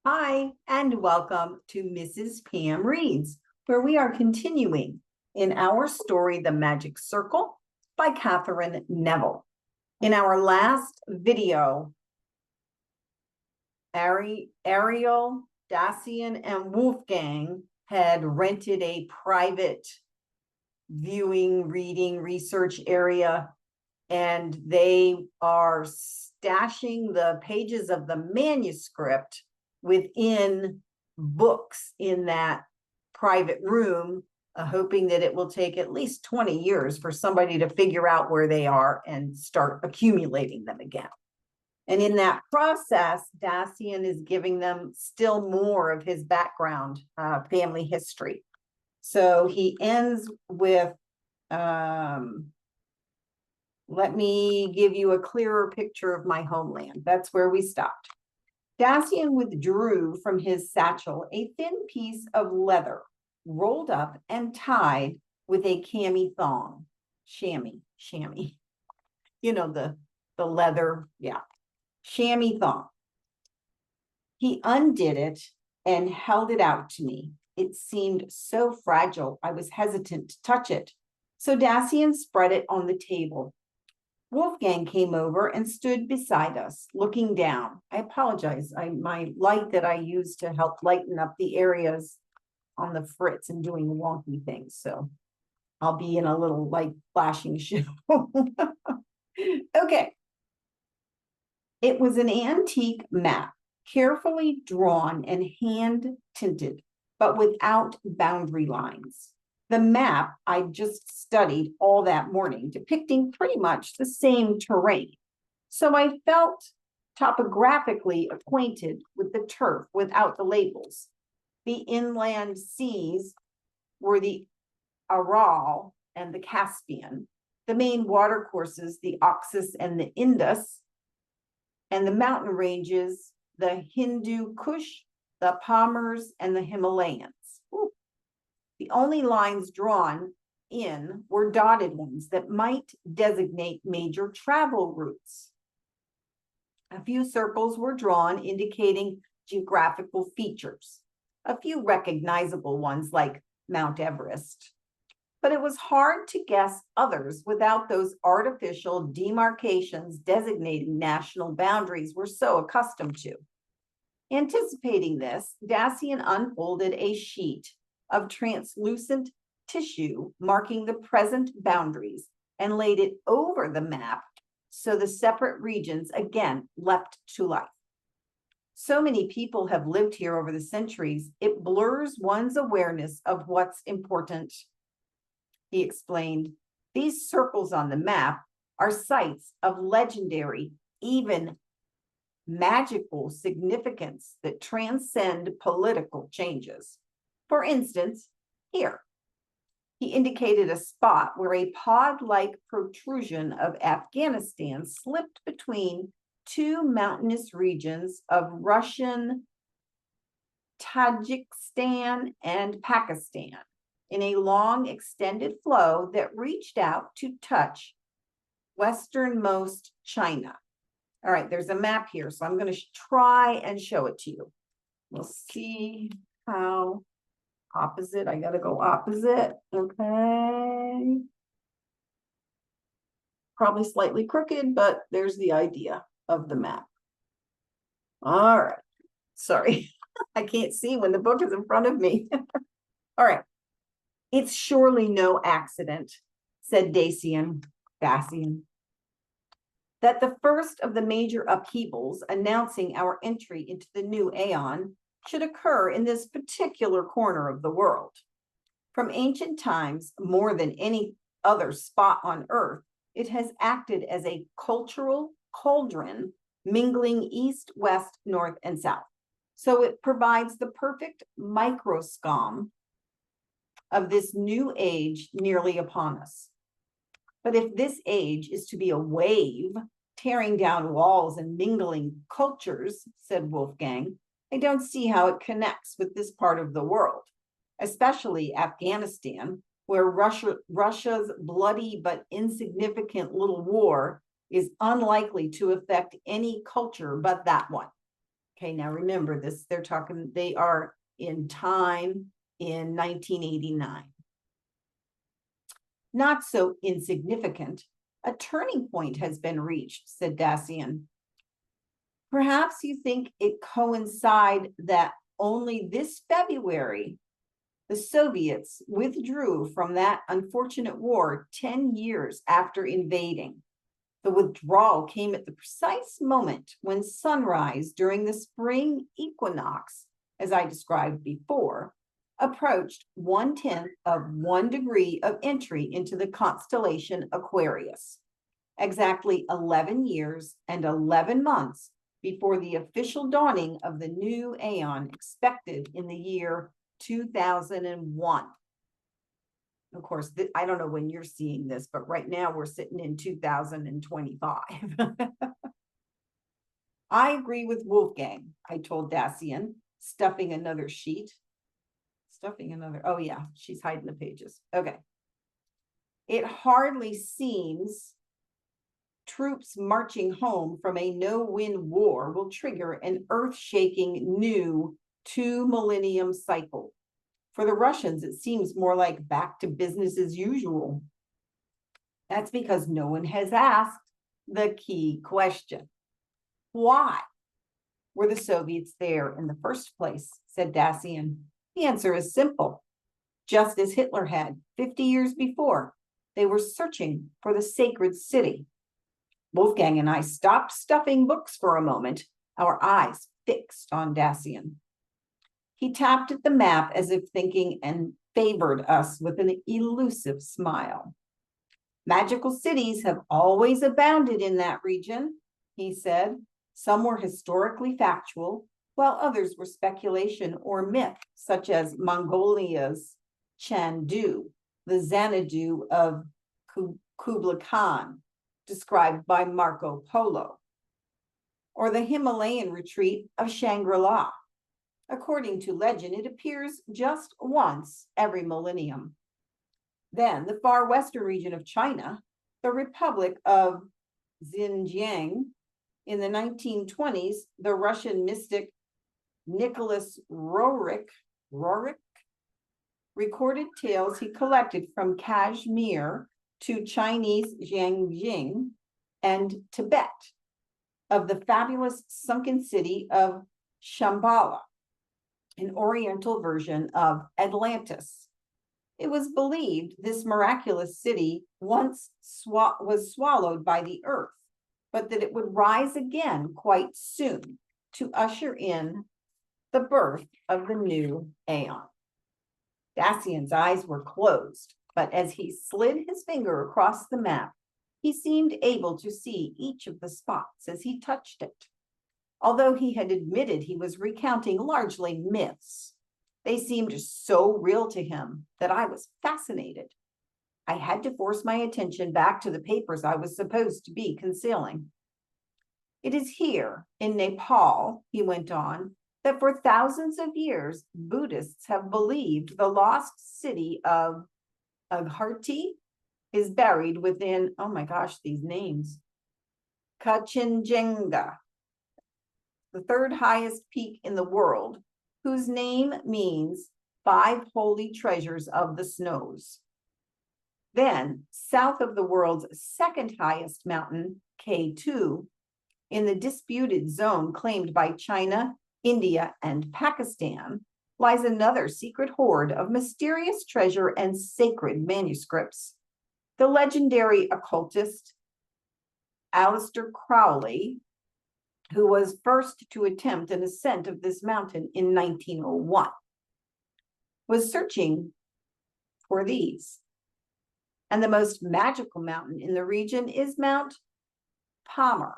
Hi, and welcome to Mrs. Pam Reads, where we are continuing in our story, The Magic Circle by Katherine Neville. In our last video, Ariel, Dacian, and Wolfgang had rented a private viewing, reading, research area, and they are stashing the pages of the manuscript within books in that private room, hoping that it will take at least 20 years for somebody to figure out where they are and start accumulating them again. And in that process, Dacian is giving them still more of his background, family history. So he ends with, let me give you a clearer picture of my homeland. That's where we stopped. Dacian withdrew from his satchel a thin piece of leather, rolled up and tied with a cami thong. Chamois. You know, the leather, yeah. Chamois thong. He undid it and held it out to me. It seemed so fragile, I was hesitant to touch it. So Dacian spread it on the table. Wolfgang came over and stood beside us, looking down. I apologize. My light that I use to help lighten up the areas on the fritz and doing wonky things. So I'll be in a little light flashing show. Okay. It was an antique map, carefully drawn and hand tinted, but without boundary lines. The map I just studied all that morning, depicting pretty much the same terrain. So I felt topographically acquainted with the turf without the labels. The inland seas were the Aral and the Caspian, the main watercourses, the Oxus and the Indus, and the mountain ranges, the Hindu Kush, the Pamirs, and the Himalayans. Ooh. The only lines drawn in were dotted ones that might designate major travel routes. A few circles were drawn indicating geographical features, a few recognizable ones like Mount Everest. But it was hard to guess others without those artificial demarcations designating national boundaries we're so accustomed to. Anticipating this, Dacian unfolded a sheet of translucent tissue marking the present boundaries and laid it over the map so the separate regions again leapt to life. So many people have lived here over the centuries, it blurs one's awareness of what's important. He explained, these circles on the map are sites of legendary, even magical significance that transcend political changes. For instance, here, he indicated a spot where a pod-like protrusion of Afghanistan slipped between two mountainous regions of Russian Tajikistan and Pakistan in a long extended flow that reached out to touch westernmost China. All right, there's a map here, so I'm going to try and show it to you. We'll see how opposite. I got to go opposite. Okay. Probably slightly crooked, but there's the idea of the map. All right. Sorry, I can't see when the book is in front of me. All right. It's surely no accident, said Dacian, that the first of the major upheavals announcing our entry into the new aeon should occur in this particular corner of the world. From ancient times, more than any other spot on Earth, it has acted as a cultural cauldron mingling east, west, north, and south. So it provides the perfect microscom of this new age nearly upon us. But if this age is to be a wave, tearing down walls and mingling cultures, said Wolfgang, I don't see how it connects with this part of the world, especially Afghanistan, where Russia's bloody but insignificant little war is unlikely to affect any culture but that one. Okay, now remember this, they are in time in 1989. Not so insignificant. A turning point has been reached, said Dacian. Perhaps you think it coincide that only this February, the Soviets withdrew from that unfortunate war 10 years after invading. The withdrawal came at the precise moment when sunrise during the spring equinox, as I described before, approached 1/10 of 1 degree of entry into the constellation Aquarius, exactly 11 years and 11 months before the official dawning of the new aeon expected in the year 2001. Of course, I don't know when you're seeing this, but right now we're sitting in 2025. I agree with Wolfgang, I told Dacian, stuffing another sheet. Oh yeah, she's hiding the pages. Okay. It hardly seems troops marching home from a no-win war will trigger an earth-shaking new 2 millennium cycle. For the Russians, it seems more like back to business as usual. That's because no one has asked the key question. Why were the Soviets there in the first place, said Dacian. The answer is simple. Just as Hitler had 50 years before, they were searching for the sacred city. Wolfgang and I stopped stuffing books for a moment, our eyes fixed on Dacian. He tapped at the map as if thinking and favored us with an elusive smile. Magical cities have always abounded in that region, he said. Some were historically factual, while others were speculation or myth, such as Mongolia's Chandu, the Xanadu of Kublai Khan, described by Marco Polo, or the Himalayan retreat of Shangri-La. According to legend, it appears just once every millennium. Then the far western region of China, the Republic of Xinjiang, in the 1920s, the Russian mystic Nicholas Roerich recorded tales he collected from Kashmir to Chinese Jiangxing and Tibet of the fabulous sunken city of Shambhala, an oriental version of Atlantis. It was believed this miraculous city once was swallowed by the earth, but that it would rise again quite soon to usher in the birth of the new aeon. Dacian's eyes were closed, but as he slid his finger across the map, he seemed able to see each of the spots as he touched it. Although he had admitted he was recounting largely myths, they seemed so real to him that I was fascinated. I had to force my attention back to the papers I was supposed to be concealing. It is here in Nepal, he went on, that for thousands of years, Buddhists have believed the lost city of Agharti is buried within, oh my gosh, these names, Kanchenjunga, the third highest peak in the world, whose name means 5 holy treasures of the snows. Then, south of the world's second highest mountain, K2, in the disputed zone claimed by China, India, and Pakistan, lies another secret hoard of mysterious treasure and sacred manuscripts. The legendary occultist Aleister Crowley, who was first to attempt an ascent of this mountain in 1901, was searching for these. And the most magical mountain in the region is Mount Pamir,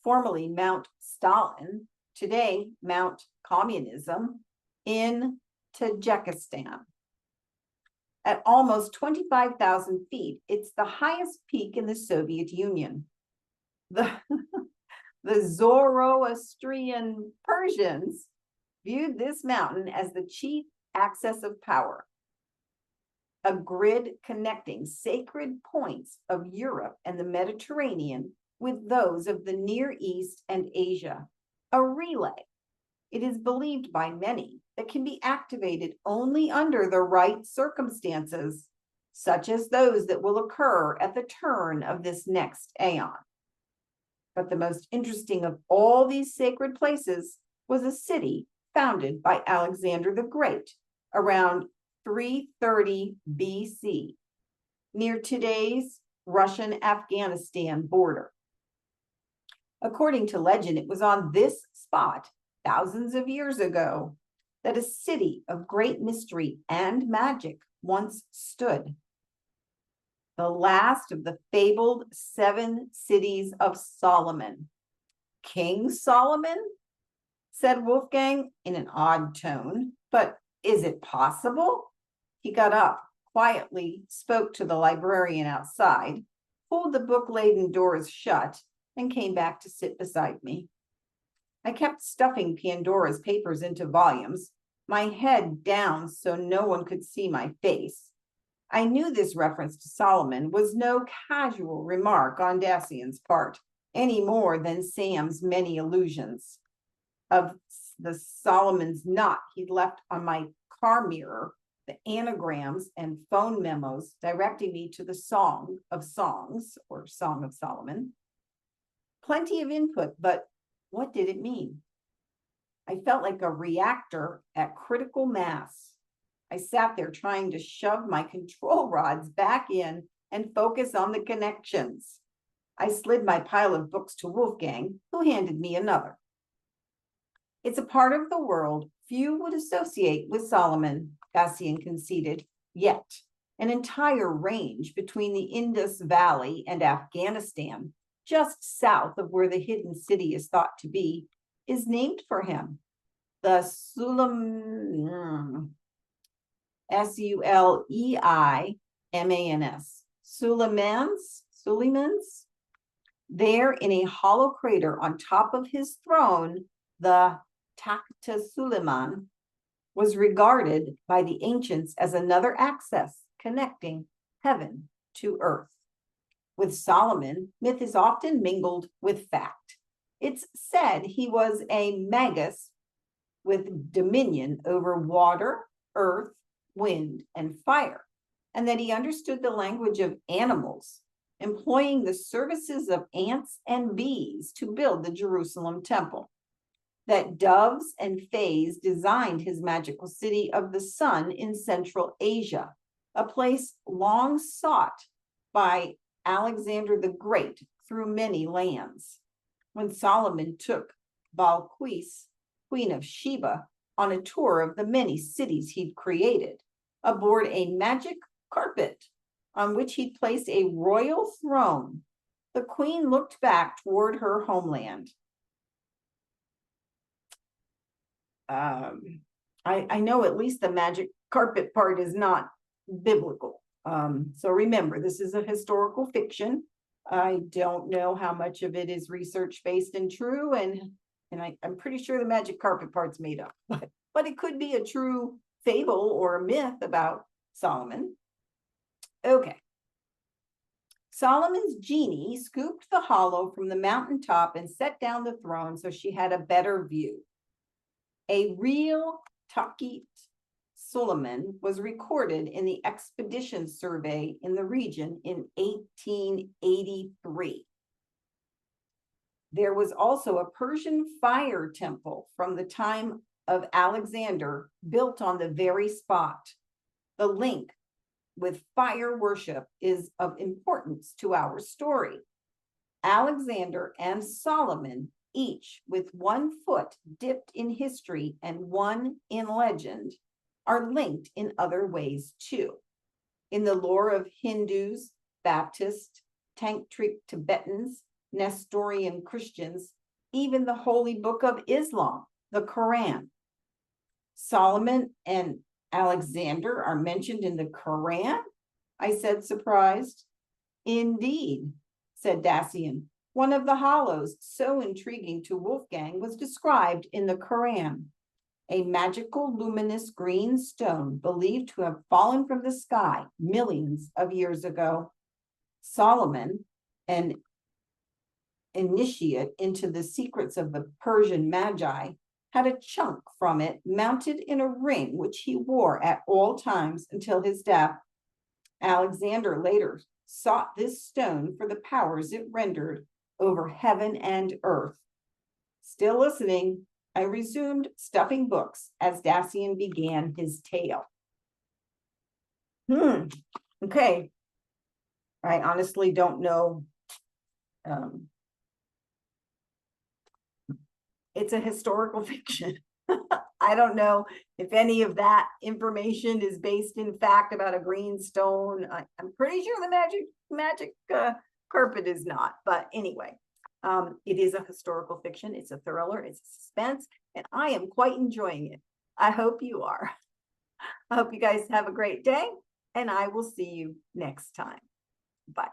formerly Mount Stalin, today Mount Communism, in Tajikistan. At almost 25,000 feet, it's the highest peak in the Soviet Union. The Zoroastrian Persians viewed this mountain as the chief axis of power, a grid connecting sacred points of Europe and the Mediterranean with those of the Near East and Asia, a relay. It is believed by many that can be activated only under the right circumstances, such as those that will occur at the turn of this next aeon. But the most interesting of all these sacred places was a city founded by Alexander the Great around 330 BC, near today's Russian-Afghanistan border. According to legend, it was on this spot, thousands of years ago, that a city of great mystery and magic once stood. The last of the fabled 7 cities of Solomon. King Solomon? Said Wolfgang in an odd tone. But is it possible? He got up, quietly spoke to the librarian outside, pulled the book-laden doors shut, and came back to sit beside me. I kept stuffing Pandora's papers into volumes, my head down so no one could see my face. I knew this reference to Solomon was no casual remark on Dacian's part, any more than Sam's many allusions of the Solomon's knot he'd left on my car mirror, the anagrams and phone memos directing me to the Song of Songs, or Song of Solomon. Plenty of input, but what did it mean? I felt like a reactor at critical mass. I sat there trying to shove my control rods back in and focus on the connections. I slid my pile of books to Wolfgang, who handed me another. It's a part of the world few would associate with Solomon, Dacian conceded, yet an entire range between the Indus Valley and Afghanistan, just south of where the hidden city is thought to be, is named for him. The Suleimans, Suleimans. There in a hollow crater on top of his throne, the Takhta Suleiman was regarded by the ancients as another access connecting heaven to earth. With Solomon, myth is often mingled with fact. It's said he was a magus with dominion over water, earth, wind, and fire, and that he understood the language of animals, employing the services of ants and bees to build the Jerusalem temple. That doves and fays designed his magical city of the sun in Central Asia, a place long sought by Alexander the Great through many lands. When Solomon took Balquis, Queen of Sheba, on a tour of the many cities he'd created, aboard a magic carpet on which he'd placed a royal throne, the queen looked back toward her homeland. I know at least the magic carpet part is not biblical. So remember, this is a historical fiction. I don't know how much of it is research-based and true, and I'm pretty sure the magic carpet part's made up, but it could be a true fable or a myth about Solomon. Okay. Solomon's genie scooped the hollow from the mountaintop and set down the throne so she had a better view. A real Takhta Suleiman was recorded in the expedition survey in the region in 1883. There was also a Persian fire temple from the time of Alexander built on the very spot. The link with fire worship is of importance to our story. Alexander and Solomon, each with one foot dipped in history and one in legend, are linked in other ways too. In the lore of Hindus, Baptists, Tantric Tibetans, Nestorian Christians, even the holy book of Islam, the Quran. Solomon and Alexander are mentioned in the Quran? I said, surprised. Indeed, said Dacian. One of the hollows so intriguing to Wolfgang was described in the Quran. A magical luminous green stone believed to have fallen from the sky millions of years ago. Solomon, an initiate into the secrets of the Persian Magi, had a chunk from it mounted in a ring which he wore at all times until his death. Alexander later sought this stone for the powers it rendered over heaven and earth. Still listening, I resumed stuffing books as Dacian began his tale. Okay. I honestly don't know. It's a historical fiction. I don't know if any of that information is based in fact about a green stone. I'm pretty sure the magic carpet is not. But anyway, it is a historical fiction. It's a thriller. It's a suspense, and I am quite enjoying it. I hope you are. I hope you guys have a great day, and I will see you next time. Bye.